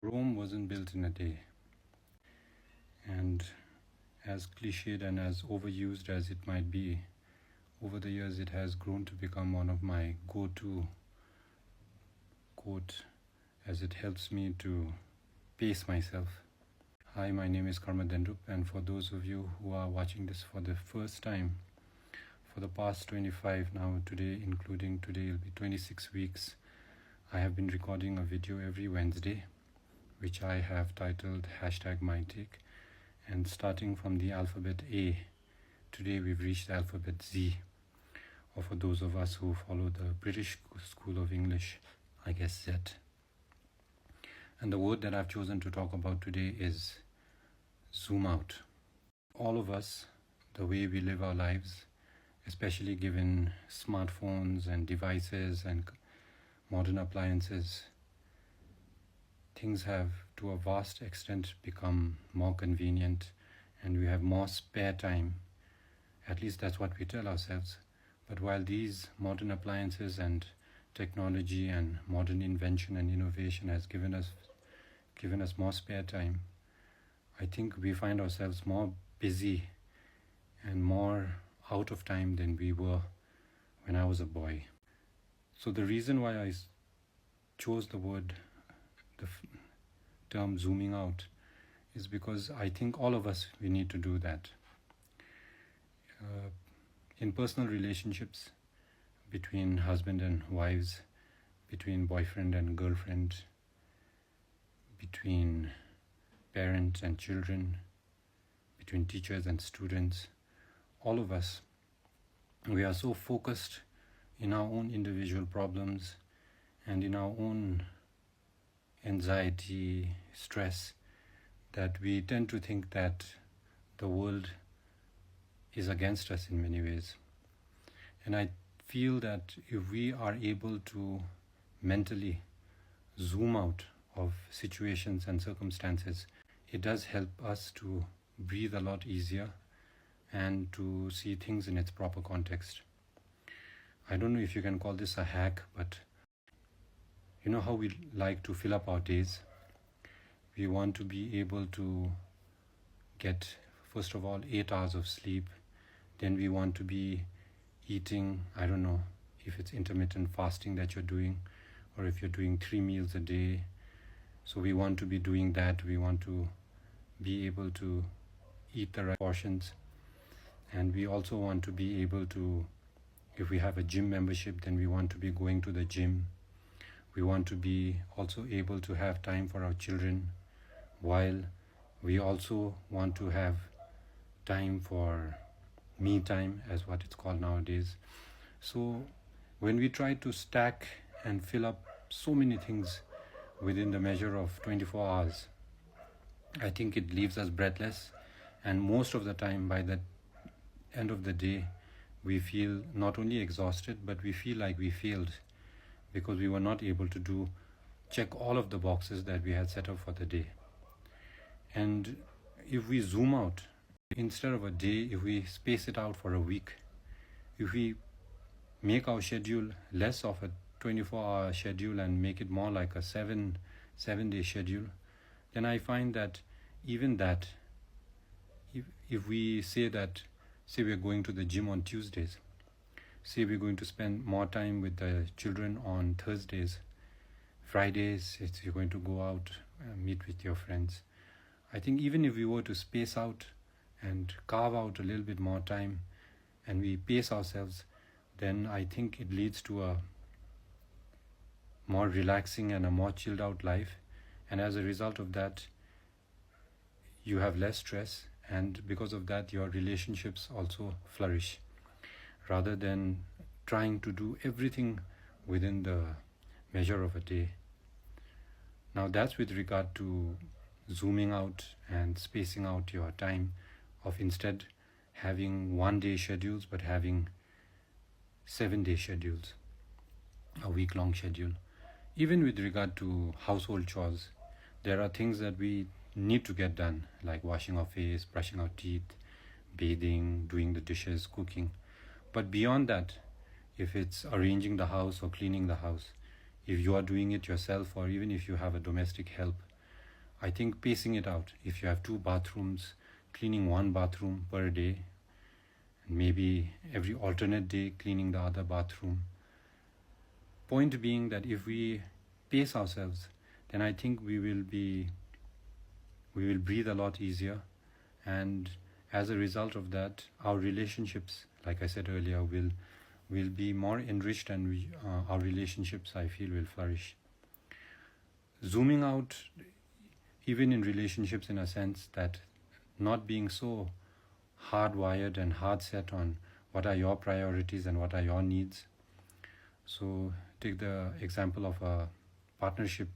Rome wasn't built in a day, and as cliched and as overused as it might be, over the years it has grown to become one of my go-to quote as it helps me to pace myself. Hi, my name is Karma Dendrup, and for those of you who are watching this for the first time, for the past 25 now, today including today, it'll be 26 weeks, I have been recording a video every Wednesday, which I have titled #MyTake. And starting from the alphabet A, today we've reached the alphabet Z, or for those of us who follow the British School of English, I guess Z. And the word that I've chosen to talk about today is zoom out. All of us, the way we live our lives, especially given smartphones and devices and modern appliances, things have to a vast extent become more convenient and we have more spare time. At least that's what we tell ourselves. But while these modern appliances and technology and modern invention and innovation has given us more spare time, I think we find ourselves more busy and more out of time than we were when I was a boy. So the reason why I chose the term zooming out is because I think all of us, we need to do that. In personal relationships between husband and wives, between boyfriend and girlfriend, between parents and children, between teachers and students, all of us, we are so focused in our own individual problems and in our own anxiety, stress, that we tend to think that the world is against us in many ways. And I feel that if we are able to mentally zoom out of situations and circumstances, it does help us to breathe a lot easier and to see things in its proper context. I don't know if you can call this a hack, but you know how we like to fill up our days? We want to be able to get, first of all, 8 hours of sleep. Then we want to be eating, I don't know if it's intermittent fasting that you're doing, or if you're doing 3 meals a day. So we want to be doing that. We want to be able to eat the right portions. And we also want to be able to, if we have a gym membership, then we want to be going to the gym. We want to be also able to have time for our children, while we also want to have time for me time, as what it's called nowadays. So when we try to stack and fill up so many things within the measure of 24 hours, I think it leaves us breathless, and most of the time by the end of the day we feel not only exhausted, but we feel like we failed because we were not able to check all of the boxes that we had set up for the day. And if we zoom out, instead of a day, if we space it out for a week, if we make our schedule less of a 24-hour schedule and make it more like a seven-day schedule, then I find that even that, if we say we're going to the gym on Tuesdays, say we're going to spend more time with the children on Thursdays, Fridays, you're going to go out and meet with your friends. I think even if we were to space out and carve out a little bit more time and we pace ourselves, then I think it leads to a more relaxing and a more chilled out life. And as a result of that, you have less stress, and because of that your relationships also flourish, rather than trying to do everything within the measure of a day. Now that's with regard to zooming out and spacing out your time, of instead having 1-day schedules but having 7-day schedules, a week-long schedule. Even with regard to household chores, there are things that we need to get done, like washing our face, brushing our teeth, bathing, doing the dishes, cooking. But beyond that, if it's arranging the house or cleaning the house, if you are doing it yourself, or even if you have a domestic help, I think pacing it out. If you have 2 bathrooms, cleaning 1 bathroom per day, and maybe every alternate day cleaning the other bathroom. Point being that if we pace ourselves, then I think we will breathe a lot easier, and as a result of that, our relationships, like I said earlier, will be more enriched, and our relationships, I feel, will flourish. Zooming out, even in relationships, in a sense that not being so hardwired and hard set on what are your priorities and what are your needs. So take the example of a partnership,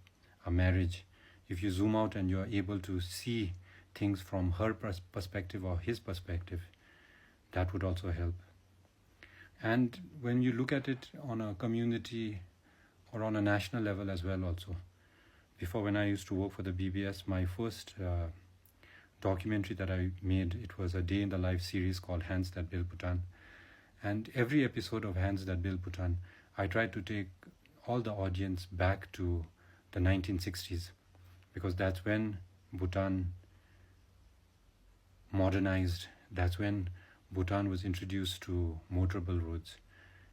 a marriage. If you zoom out and you're able to see things from her perspective or his perspective, that would also help. And when you look at it on a community or on a national level as well also. Before, when I used to work for the BBS, my first documentary that I made, it was a day in the life series called Hands That Build Bhutan. And every episode of Hands That Build Bhutan, I tried to take all the audience back to the 1960s, because that's when Bhutan modernized. That's when Bhutan was introduced to motorable roads.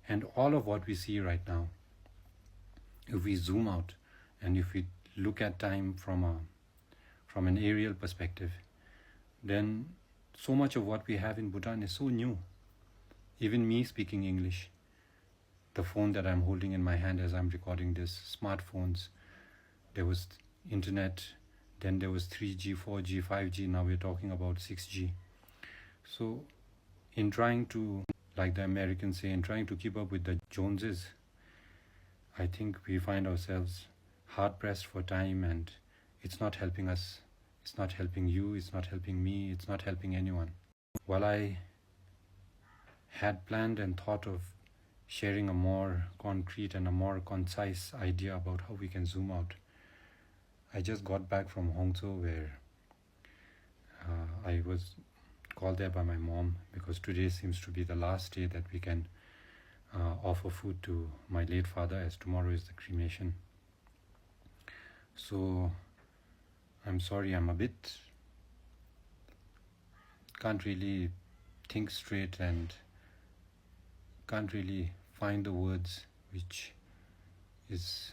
And all of what we see right now, if we zoom out and if we look at time from an aerial perspective, then so much of what we have in Bhutan is so new. Even me speaking English, the phone that I'm holding in my hand as I'm recording this, smartphones, there was internet, then there was 3G, 4G, 5G, now we're talking about 6G. So in trying to, like the Americans say, in trying to keep up with the Joneses, I think we find ourselves hard pressed for time, and it's not helping us. It's not helping you, it's not helping me, it's not helping anyone. While I had planned and thought of sharing a more concrete and a more concise idea about how we can zoom out, I just got back from Hongzhou, where I was called there by my mom, because today seems to be the last day that we can offer food to my late father, as tomorrow is the cremation. So I'm sorry, I'm a bit, can't really think straight and can't really find the words, which is,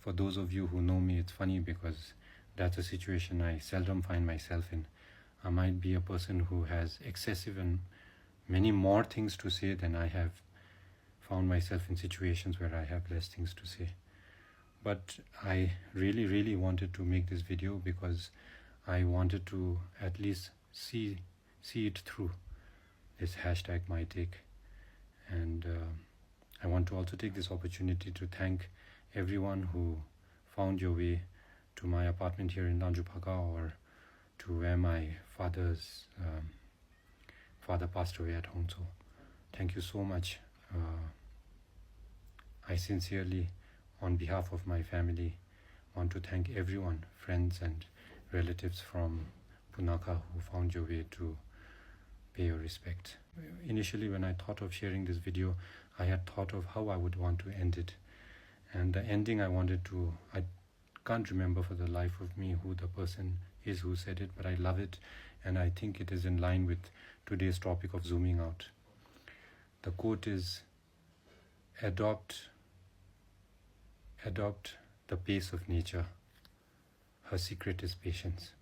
for those of you who know me, it's funny because that's a situation I seldom find myself in. I might be a person who has excessive and many more things to say than I have found myself in situations where I have less things to say. But I really wanted to make this video because I wanted to at least see it through, this hashtag my take. And I want to also take this opportunity to thank everyone who found your way to my apartment here in Danjupaka, or to where my father's father passed away at Hongzhou. Thank you so much. I sincerely, on behalf of my family, want to thank everyone, friends and relatives from Punakha, who found your way to pay your respect. Initially, when I thought of sharing this video, I had thought of how I would want to end it. And the ending I can't remember for the life of me who the person is who said it, but I love it, and I think it is in line with today's topic of zooming out. The quote is, adopt the pace of nature. Her secret is patience.